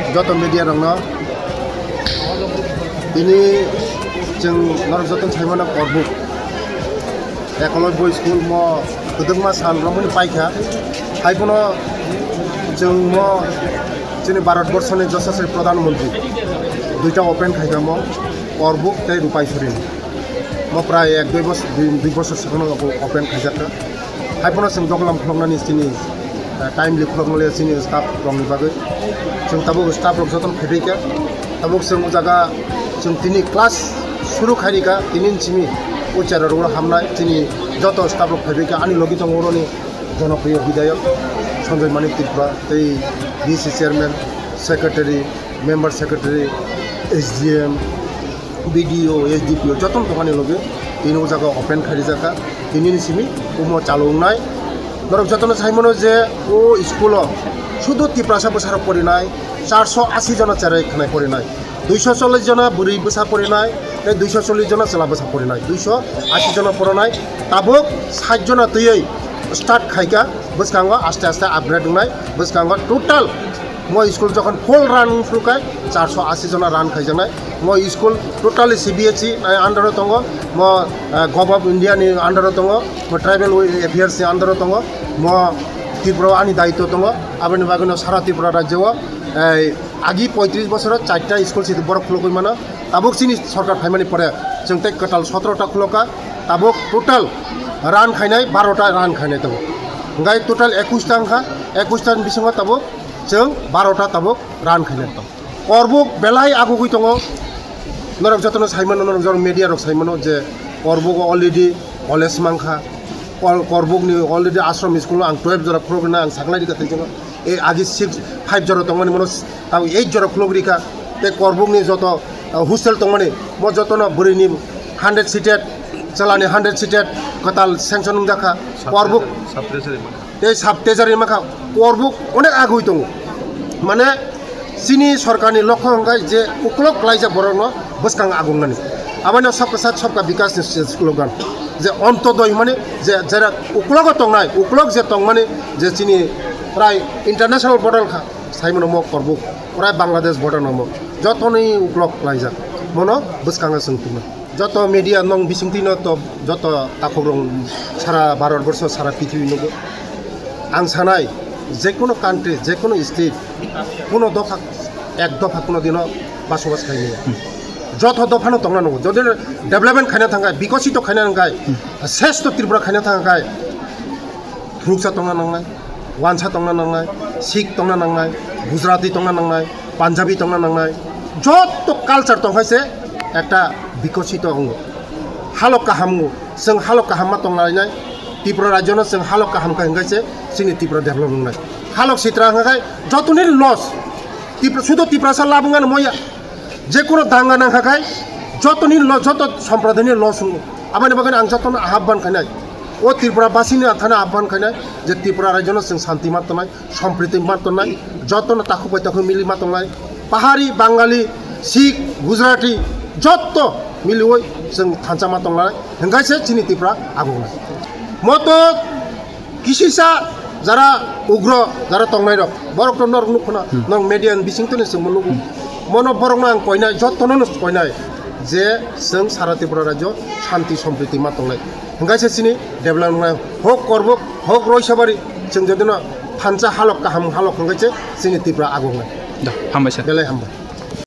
Joto media dong no. Ini jeng nor joto saimana korbuk. Ekolog boy school mo kedeng mas hal ramuni paika. Hai puno jeng mo jeni Bharat Borshone Yashaswi Pradhan Mantri. Duita open khaika mo korbuk tei Rupai Sorin. Mo pray 1-2 বছর sekono open khaijaka. Hai puno jeng doglam khlongnani sini timely khlongle sini staff rongni bagai. Jeng tabuk staff rok joton khedika tabuk jeng jaga jeng tini class shuru khairika tinin chimi ucharar ro hamnai tini joto staff rok khedika ani logi tongoroni জনপ্রিয় বিধায়ক সঞ্জয় মানিক ত্রিপুরা এই DC chairman secretary member secretary SDM BDO SDPO যতন দোকানি লগে তিনিও জায়গা open খারি জায়গা তিনি নিচিমি উমো চালুনাই ধরক যতন চাইমনো যে ও স্কুল শুধু তিপ্রাসা বসার পড়ি নাই 480 জন চেরাই খানায় পড়ি নাই 240 জন বুড়ি বসা পড়ি নাই 240 জন চেলা বসা পড়ি নাই 280 জন পড়া নাই তাবক 60 জন তৈই स्टार्ट खाइका बसकांगो आस्ते आस्ते आपग्रेड होनाय बसकांगो टोटल मो स्कूल जखन फुल रान फ्रुकाय 480 जना रान खाइजानाय मो स्कूल टोटली सीबीएसई अंडर दङ मो गभ अफ इंडिया नि अंडर दङ मो ट्राइबल अफेयर्स नि अंडर दङ मो त्रिपुरा आनि दायित्व दङ आबनि बागनो सारा त्रिपुरा राज्यव आगि 35 बছर 4टा स्कूल सिदि बरफ खुलकय माने ताबुक सिनि सरकार फाइमानि परे जोंते कटाल 17टा खुलका ताबुक टोटल रान खाइनाय 12टा रान खाइनाय तब गाय टोटल 21टा अंखा 21टा बिसंग तब जों 12टा तब रान खाइनाय तब करबुक बेलाय आगुगै दङ नरक जतन साइमन नरक जन मीडिया रक साइमन जे करबुक अलरेडी कलेज मांखा करबुक नि अलरेडी आश्रम स्कूल आं 12 जरा खुलगना आं सागलाय दिका थैजों ए आगि 5 जरा दङनि मनो आं 8 जरा खुलगरिका ते करबुक नि जत हस्टेल दङनि म जतन बुरिनि 100 सीटेड चलाने 100 सीटेड कताल सेंक्शन जाखा करबुक सब तेजारि माखा करबुक अनेक आगुई दङ माने सिनि सरकारनि लक्ष्य हंगाय जे उक्लक लाइजा बरनो बसकां आगुंगानि आबानो सबका साथ सबका विकास नि स्लोगान जे अंतोदय माने जे जरा उक्लक तंगनाय उक्लक जे तंग माने जे सिनि प्राय इंटरनेशनल बॉर्डर खा साइमन म करबुक प्राय बांग्लादेश बॉर्डर नम जतनि उक्लक लाइजा मनो बसकांगा संतिमा যত মিডিয়া নং বিসংতি ন তো যত তাকরং সারা ভারতবর্ষ সারা পৃথিবী নব আং সানাই যে কোনো কান্ট্রি যে কোনো স্টেট কোনো দফা এক দফা কোনো দিন বসবাস খাইনি যত দফানো তংনা নব যদি ডেভেলপমেন্ট খাইনা থাকায় বিকশিত খাইনা থাকায় শ্রেষ্ঠ ত্রিপুরা খাইনা থাকায় ধুকসা তংনা নাংনায় वानसा तंगना नांगनाय सिख तंगना नांगनाय गुजराती तंगना नांगनाय पांजाबी तंगना नांगनाय যত কালচার दंखायसे একটা বিকশিত अंग हालक काहामो जों हालक काहामा तंगनाय त्रिपुरा राज्यनो जों हालक काहामखा हंगायसे जोंनि त्रिपुरा डेभलप होनाय हालक सित्रा हंगाय যতনি लस त्रिपुरा শুধু त्रिपुरासा लाबुङानो मया जेकुनो दांगा नांखाखाय যতনি लस যত सम्प्रदायनि लस आमानि बागै आं जतन आह्वान खानाय ओ त्रिपुरा बासिनि थाना आह्वान खानाय जे त्रिपुरा राज्यनो जों शान्ति मातनाय सम्प्रीति मातनाय जतन ताखुबाय ताखु मिलि मातनाय पाहाड़ी बांगाली सिख गुजराती जत मिलिवै जों थानसा मातनाय हंगायसे जोंनि त्रिपुरा आगुनाय मतो किसिसा যারা উগ্র যারা তংনাই রক বরক তো নর নুখনা নং মিডিয়ান বিসিংতনে जों मनुगु मनो बरक आं कयनाय जतननो कयनाय जे जों सारा त्रिपुरा राज्य शान्ति सम्प्रीति मातंनाय हंगायसे सिनि डेभलपमेन्ट हक करबो हक रयसाबारि जों जदिनो थानसा हालक काहाम हालक हंगायसे जोंनि त्रिपुरा आगुनाय हामबायसै बेलाय हामबाय